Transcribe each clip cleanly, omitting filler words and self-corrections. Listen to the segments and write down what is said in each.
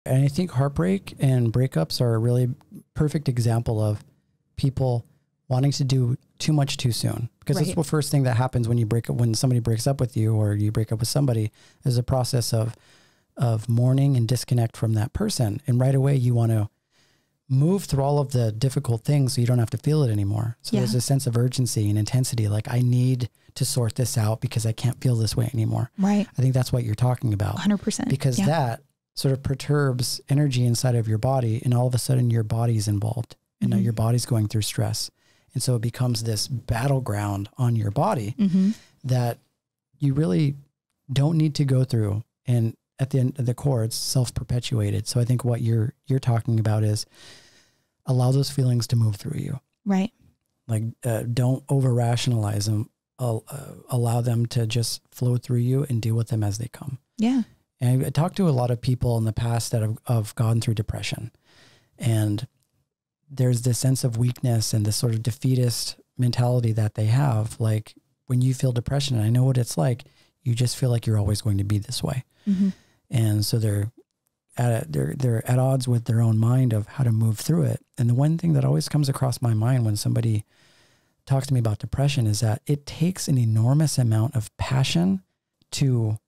And I think heartbreak and breakups are a really perfect example of people wanting to do too much too soon, because that's the first thing that happens when you break up, when somebody breaks up with you or you break up with somebody, is a process of mourning and disconnect from that person. And right away you want to move through all of the difficult things so you don't have to feel it anymore. So there's a sense of urgency and intensity. Like, I need to sort this out because I can't feel this way anymore. Right. I think that's what you're talking about. 100%. Because that sort of perturbs energy inside of your body, and all of a sudden your body's involved, and now your body's going through stress. And so it becomes this battleground on your body that you really don't need to go through. And at the end of the core, it's self-perpetuated. So I think what you're talking about is allow those feelings to move through you. Right. Like, don't over-rationalize them. Allow them to just flow through you and deal with them as they come. Yeah. And I talked to a lot of people in the past that have gone through depression, and there's this sense of weakness and this sort of defeatist mentality that they have. Like, when you feel depression, and I know what it's like, you just feel like you're always going to be this way. And so they're at odds with their own mind of how to move through it. And the one thing that always comes across my mind when somebody talks to me about depression is that it takes an enormous amount of passion to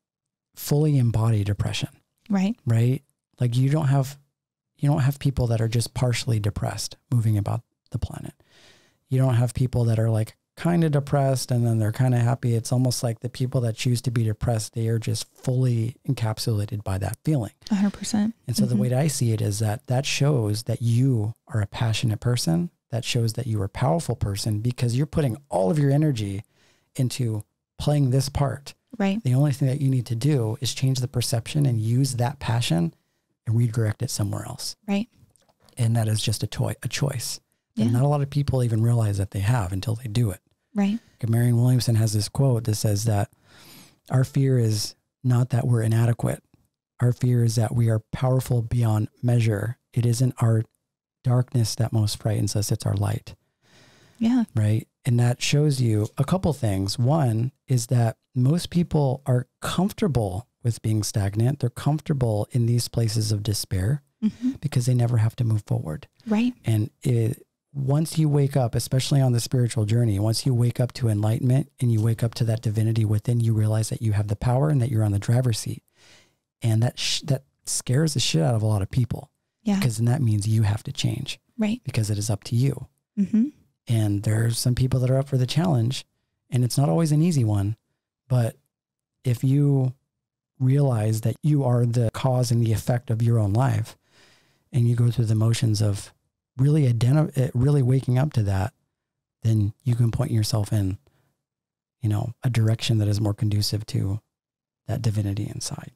fully embody depression. Right. Right. Like, you don't have people that are just partially depressed moving about the planet. You don't have people that are like kind of depressed and then they're kind of happy. It's almost like the people that choose to be depressed, they are just fully encapsulated by that feeling. 100%. And so the way that I see it is that shows that you are a passionate person. That shows that you are a powerful person, because you're putting all of your energy into playing this part. Right. The only thing that you need to do is change the perception and use that passion and redirect it somewhere else. Right. And that is just a choice. And not a lot of people even realize that they have until they do it. Right. Marianne Williamson has this quote that says that our fear is not that we're inadequate. Our fear is that we are powerful beyond measure. It isn't our darkness that most frightens us, it's our light. Yeah. Right. And that shows you a couple things. One is that most people are comfortable with being stagnant. They're comfortable in these places of despair because they never have to move forward. Right. And once you wake up, especially on the spiritual journey, once you wake up to enlightenment and you wake up to that divinity within, you realize that you have the power and that you're on the driver's seat. And that scares the shit out of a lot of people. Yeah. Because then that means you have to change. Right. Because it is up to you. And there's some people that are up for the challenge, and it's not always an easy one. But if you realize that you are the cause and the effect of your own life, and you go through the motions of really waking up to that, then you can point yourself in, a direction that is more conducive to that divinity inside.